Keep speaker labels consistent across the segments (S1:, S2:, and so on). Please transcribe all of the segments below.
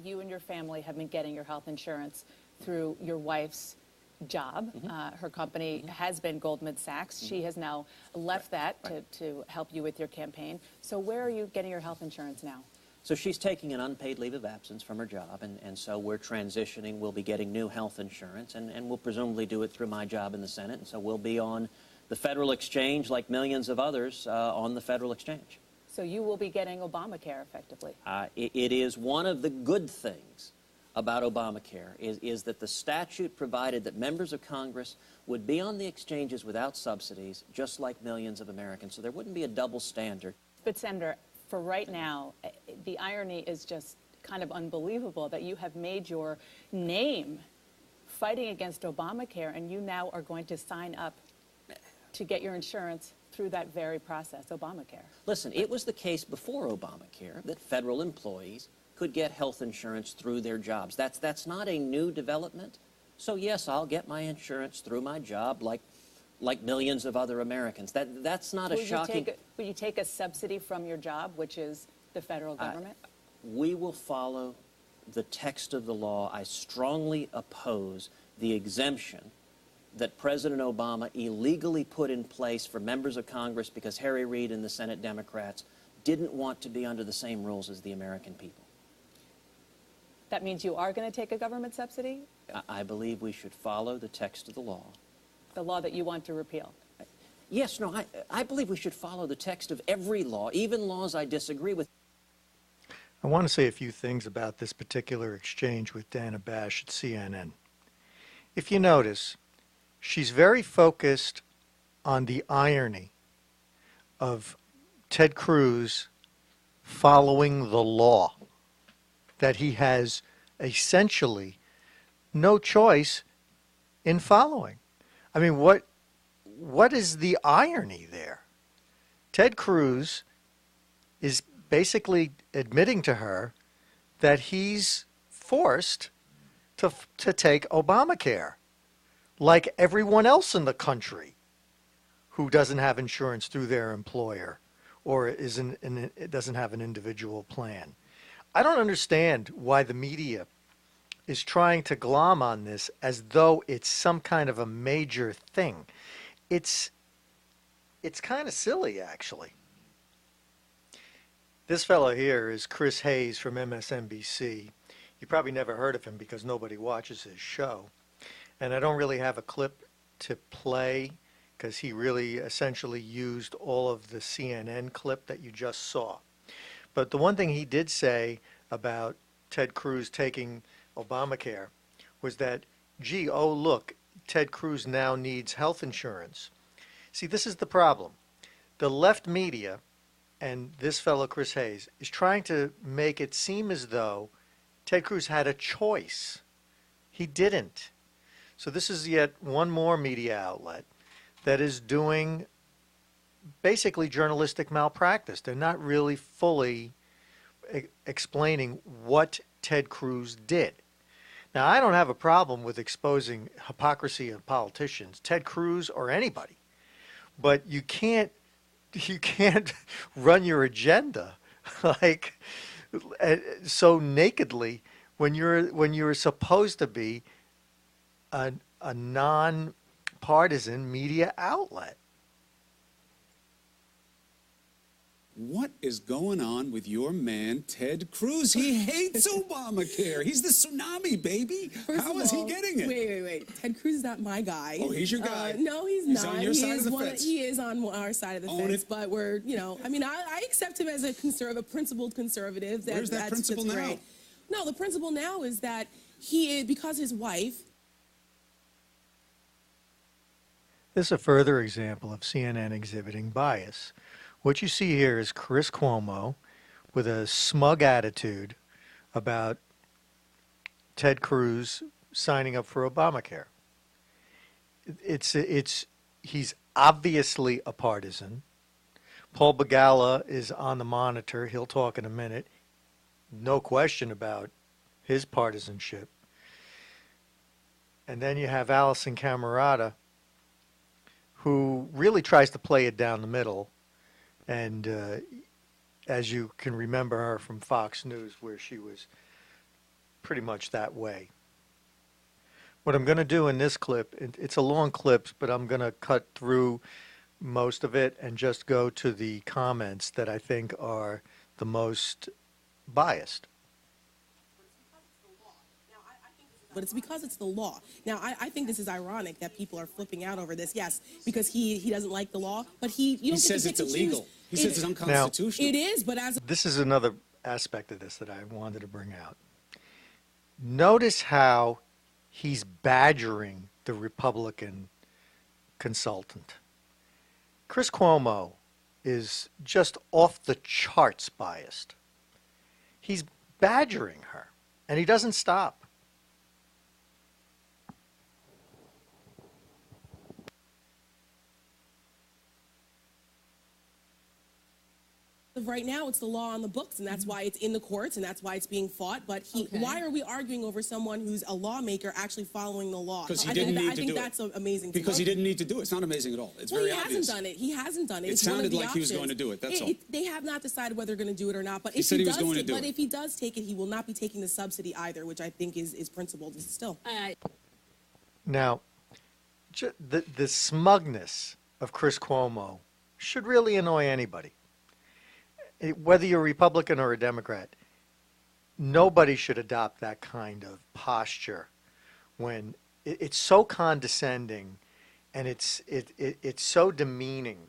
S1: you and your family have been getting your health insurance through your wife's job. Her company has been Goldman Sachs. She has now left that to help you with your campaign. So where are you getting your health insurance now?
S2: So she's taking an unpaid leave of absence from her job, and so we're transitioning. We'll be getting new health insurance, and we'll presumably do it through my job in the Senate, and so we'll be on the federal exchange like millions of others on the federal exchange.
S1: So you will be getting Obamacare effectively.
S2: It is one of the good things about Obamacare is that the statute provided that members of Congress would be on the exchanges without subsidies, just like millions of Americans. So there wouldn't be a double standard.
S1: But Senator, for right now, the irony is just kind of unbelievable that you have made your name fighting against Obamacare, and you now are going to sign up to get your insurance through that very process, Obamacare.
S2: Listen, it was the case before Obamacare that federal employees could get health insurance through their jobs. That's not a new development. So yes, I'll get my insurance through my job like millions of other Americans. That's not a shocking...
S1: Will you take a subsidy from your job, which is the federal government?
S2: We will follow the text of the law. I strongly oppose the exemption that President Obama illegally put in place for members of Congress because Harry Reid and the Senate Democrats didn't want to be under the same rules as the American people.
S1: That means you are going to take a government subsidy?
S2: I believe we should follow the text of the law.
S1: The law that you want to repeal?
S2: Yes, no, I believe we should follow the text of every law, even laws I disagree with.
S3: I want to say a few things about this particular exchange with Dana Bash at CNN. If you notice, she's very focused on the irony of Ted Cruz following the law, that he has essentially no choice in following. I mean, what is the irony there? Ted Cruz is basically admitting to her that he's forced to take Obamacare, like everyone else in the country who doesn't have insurance through their employer or doesn't have an individual plan. I don't understand why the media is trying to glom on this as though it's some kind of a major thing. It's kind of silly, actually. This fellow here is Chris Hayes from MSNBC. You probably never heard of him because nobody watches his show. And I don't really have a clip to play because he really essentially used all of the CNN clip that you just saw. But the one thing he did say about Ted Cruz taking Obamacare was that, gee, oh, look, Ted Cruz now needs health insurance. See, this is the problem. The left media and this fellow, Chris Hayes, is trying to make it seem as though Ted Cruz had a choice. He didn't. So this is yet one more media outlet that is doing basically journalistic malpractice. They're not really fully explaining what Ted Cruz did. Now, I don't have a problem with exposing hypocrisy of politicians, Ted Cruz or anybody, but you can't run your agenda like so nakedly when you're supposed to be a non-partisan media outlet.
S4: What is going on with your man, Ted Cruz? He hates Obamacare. He's the tsunami, baby. How is he getting it?
S5: Wait. Ted Cruz is not my guy.
S4: Oh, he's your guy.
S5: No, he's not.
S4: On your side of the fence.
S5: He is on our side of the fence. But we're, I mean, I accept him as a principled conservative.
S4: Where's that principle now?
S5: Great. No, the principle now is that because his wife.
S3: This is a further example of CNN exhibiting bias. What you see here is Chris Cuomo with a smug attitude about Ted Cruz signing up for Obamacare. He's obviously a partisan. Paul Begala is on the monitor. He'll talk in a minute. No question about his partisanship. And then you have Allison Camerata, who really tries to play it down the middle. And as you can remember her from Fox News, where she was pretty much that way. What I'm going to do in this clip, it's a long clip, but I'm going to cut through most of it and just go to the comments that I think are the most biased.
S5: But it's because it's the law. Now, I think this is ironic that people are flipping out over this. Yes, because he doesn't like the law, but he
S4: says it's illegal. He says it's unconstitutional.
S5: It is, but as
S3: This is another aspect of this that I wanted to bring out. Notice how he's badgering the Republican consultant. Chris Cuomo is just off the charts biased. He's badgering her, and he doesn't stop.
S5: right now, it's the law on the books, and that's why it's in the courts, and that's why it's being fought. But why are we arguing over someone who's a lawmaker actually following the law?
S4: Because he didn't need to do it.
S5: I think that's amazing.
S4: Because he didn't need to do it. It's not amazing at all. It's very obvious.
S5: He hasn't done it. He hasn't done it.
S4: It sounded like he was going to do it. That's all.
S5: They have not decided whether they're going to do it or not. But
S4: he said he was going to do it.
S5: But if he does take it, he will not be taking the subsidy either, which I think is principled still.
S3: Now, the smugness of Chris Cuomo should really annoy anybody. Whether you're a Republican or a Democrat, nobody should adopt that kind of posture when it's so condescending and it's so demeaning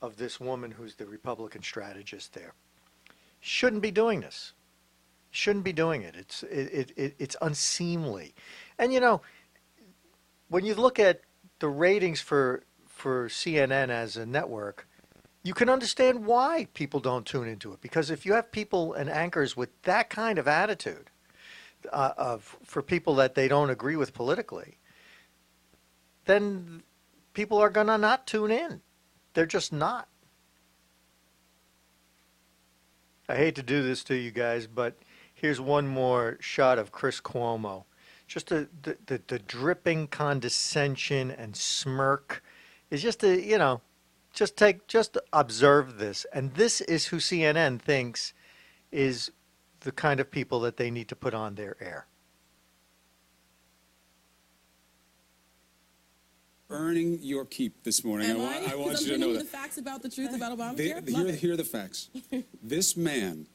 S3: of this woman who's the Republican strategist there. Shouldn't be doing this. Shouldn't be doing it. It's unseemly. And you know, when you look at the ratings for CNN as a network, you can understand why people don't tune into it. Because if you have people and anchors with that kind of attitude for people that they don't agree with politically, then people are going to not tune in. They're just not. I hate to do this to you guys, but here's one more shot of Chris Cuomo. Just the dripping condescension and smirk is just just observe this. And this is who CNN thinks is the kind of people that they need to put on their air.
S4: Earning your keep this morning. I want you to know that.
S5: The facts about the truth about Obamacare?
S4: Here are the facts. This man,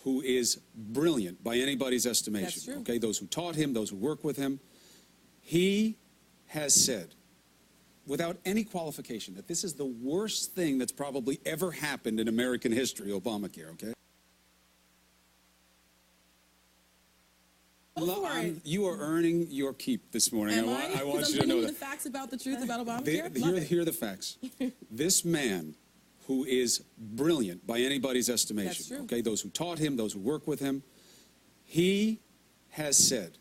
S4: who is brilliant by anybody's estimation, okay, those who taught him, those who work with him, he has said, without any qualification, that this is the worst thing that's probably ever happened in American history, Obamacare, okay? You are earning your keep this morning. I want you to know that.
S5: The facts about the truth about Obamacare?
S4: Here are the facts. This man, who is brilliant by anybody's estimation, okay, those who taught him, those who work with him, he has said,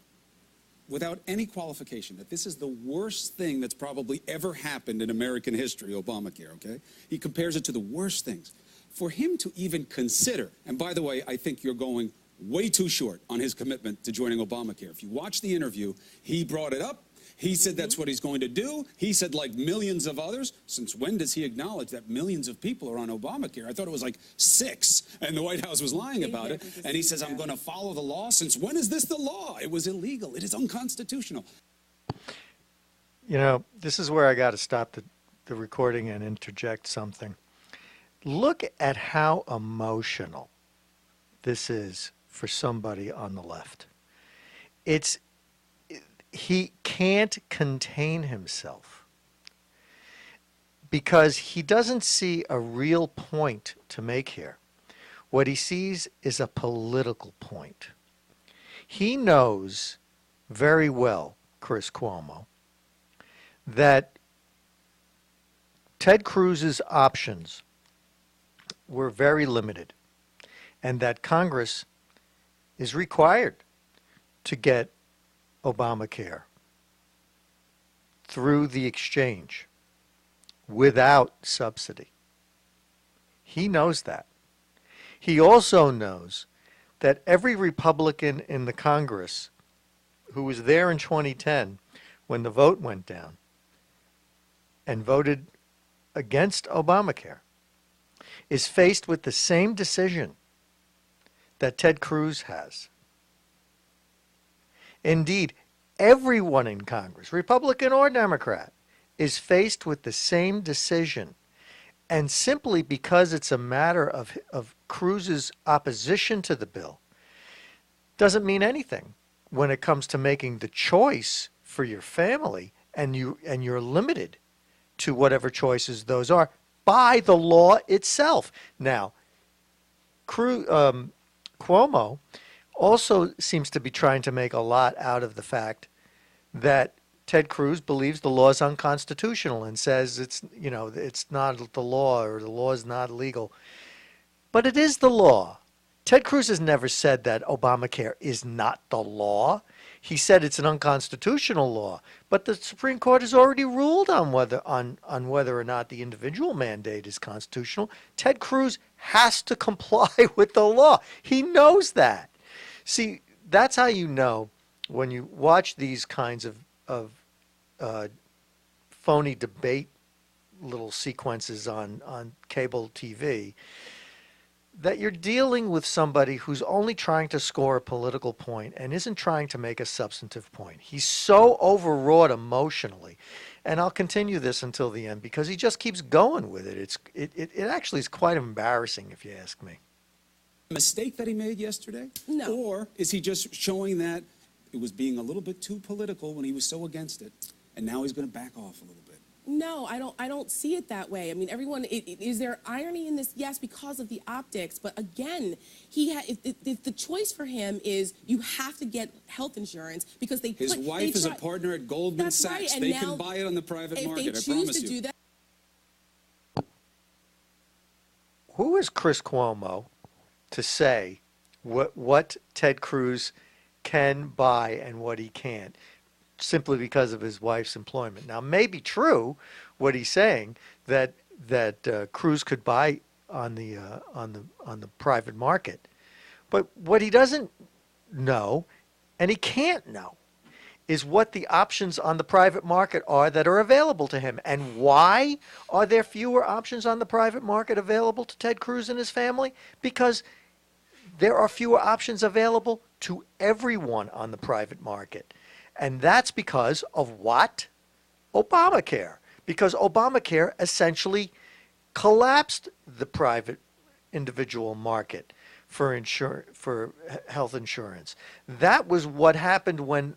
S4: without any qualification, that this is the worst thing that's probably ever happened in American history, Obamacare, okay? He compares it to the worst things. For him to even consider, and by the way, I think you're going way too short on his commitment to joining Obamacare. If you watch the interview, he brought it up. He said that's what he's going to do. He said, like millions of others, since when does he acknowledge that millions of people are on Obamacare? I thought it was like 6, and the White House was lying about it. And he says, I'm going to follow the law. Since when is this the law? It was illegal. It is unconstitutional.
S3: You know, this is where I got to stop the recording and interject something. Look at how emotional this is for somebody on the left. He can't contain himself because he doesn't see a real point to make here. What he sees is a political point. He knows very well, Chris Cuomo, that Ted Cruz's options were very limited and that Congress is required to get Obamacare through the exchange without subsidy. He knows that. He also knows that every Republican in the Congress who was there in 2010 when the vote went down and voted against Obamacare is faced with the same decision that Ted Cruz has. Indeed, everyone in Congress, Republican or Democrat, is faced with the same decision. And simply because it's a matter of Cruz's opposition to the bill doesn't mean anything when it comes to making the choice for your family, and you're limited to whatever choices those are by the law itself. Now, Cuomo also seems to be trying to make a lot out of the fact that Ted Cruz believes the law is unconstitutional and says it's not the law, or the law is not legal. But it is the law. Ted Cruz has never said that Obamacare is not the law. He said it's an unconstitutional law. But the Supreme Court has already ruled on whether or not the individual mandate is constitutional. Ted Cruz has to comply with the law. He knows that. See, that's how you know when you watch these kinds of phony debate little sequences on cable TV, that you're dealing with somebody who's only trying to score a political point and isn't trying to make a substantive point. He's so overwrought emotionally. And I'll continue this until the end because he just keeps going with it. It actually is quite embarrassing, if you ask me.
S4: Mistake that he made yesterday?
S5: No.
S4: Or is he just showing that it was being a little bit too political when he was so against it, and now he's going to back off a little bit?
S5: No, I don't see it that way. I mean, everyone, is there irony in this? Yes, because of the optics. But again, if the choice for him is you have to get health insurance because
S4: his wife is a partner at Goldman
S5: That's
S4: Sachs.
S5: right, and
S4: they
S5: now,
S4: can buy it on the private market.
S5: If they
S4: I
S5: choose
S4: promise
S5: to
S4: you.
S5: do that.
S3: Who is Chris Cuomo to say what Ted Cruz can buy and what he can't, simply because of his wife's employment? Now, may be true what he's saying, that Cruz could buy on the private market, but what he doesn't know, and he can't know, is what the options on the private market are that are available to him. And why are there fewer options on the private market available to Ted Cruz and his family? Because there are fewer options available to everyone on the private market. And that's because of what? Obamacare. Because Obamacare essentially collapsed the private individual market for health insurance. That was what happened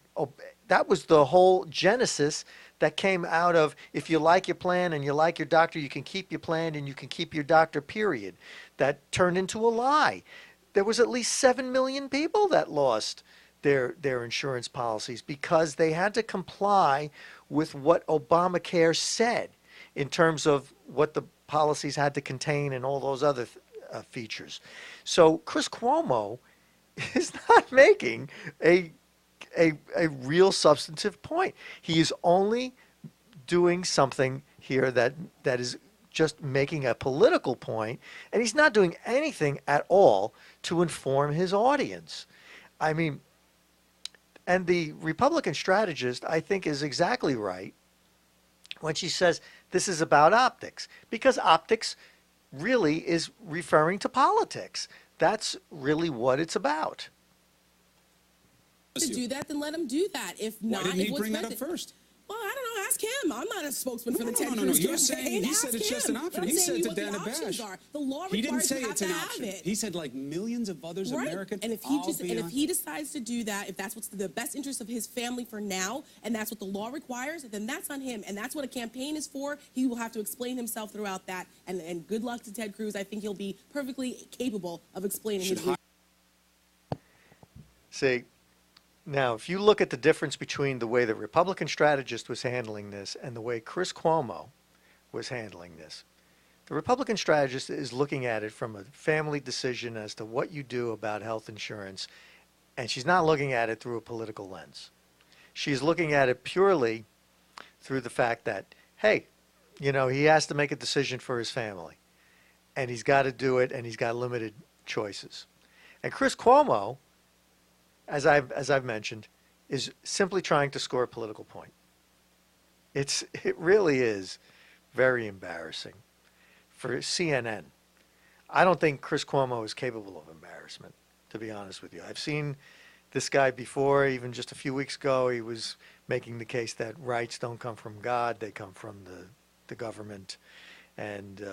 S3: that was the whole genesis that came out of, if you like your plan and you like your doctor, you can keep your plan and you can keep your doctor, period. That turned into a lie. There was at least 7 million people that lost their insurance policies because they had to comply with what Obamacare said in terms of what the policies had to contain and all those other features. So Chris Cuomo is not making a real substantive point. He is only doing something here that is just making a political point, and he's not doing anything at all to inform his audience. I mean, and the Republican strategist, I think, is exactly right when she says this is about optics, because optics really is referring to politics. That's really what it's about.
S5: To do that, then let him do that. If not,
S4: Why didn't he bring that up first?
S5: Well, I don't know. Ask him. I'm not a spokesman for the Ted
S4: No.
S5: Cruz
S4: You're
S5: campaign.
S4: saying he
S5: Ask
S4: said it's just
S5: him.
S4: an option.
S5: But I'm
S4: He
S5: saying
S4: said to
S5: what the
S4: Dana
S5: options
S4: Bash.
S5: are. The law
S4: He didn't
S5: requires
S4: say
S5: you
S4: it's
S5: have
S4: an
S5: to have
S4: option.
S5: it.
S4: He said like millions of others American.
S5: And if he decides to do that, if that's what's the best interest of his family for now, and that's what the law requires, then that's on him. And that's what a campaign is for. He will have to explain himself throughout that. And good luck to Ted Cruz. I think he'll be perfectly capable of explaining his reasons.
S3: See, now, if you look at the difference between the way the Republican strategist was handling this and the way Chris Cuomo was handling this, the Republican strategist is looking at it from a family decision as to what you do about health insurance, and she's not looking at it through a political lens. She's looking at it purely through the fact that, hey, he has to make a decision for his family, and he's got to do it, and he's got limited choices. And Chris Cuomo, as I've mentioned, is simply trying to score a political point. It really is very embarrassing for CNN. I don't think Chris Cuomo is capable of embarrassment, to be honest with you. I've seen This guy before, even just a few weeks ago, he was making the case that rights don't come from God, they come from the government. And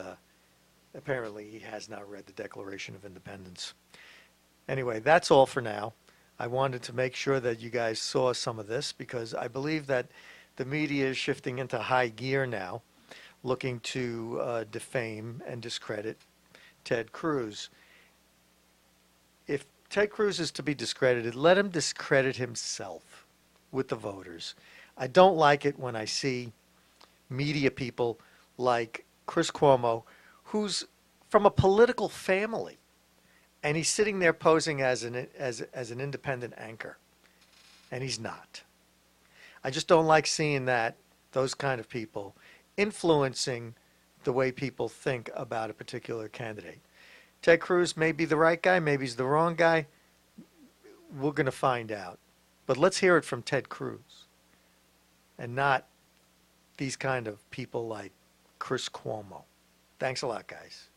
S3: apparently he has not read the Declaration of Independence. Anyway, that's all for now. I wanted to make sure that you guys saw some of this because I believe that the media is shifting into high gear now, looking to defame and discredit Ted Cruz. If Ted Cruz is to be discredited, let him discredit himself with the voters. I don't like it when I see media people like Chris Cuomo, who's from a political family, and he's sitting there posing as an independent anchor, and he's not. I just don't like seeing those kind of people influencing the way people think about a particular candidate. Ted Cruz may be the right guy, maybe he's the wrong guy. We're going to find out. But let's hear it from Ted Cruz and not these kind of people like Chris Cuomo. Thanks a lot, guys.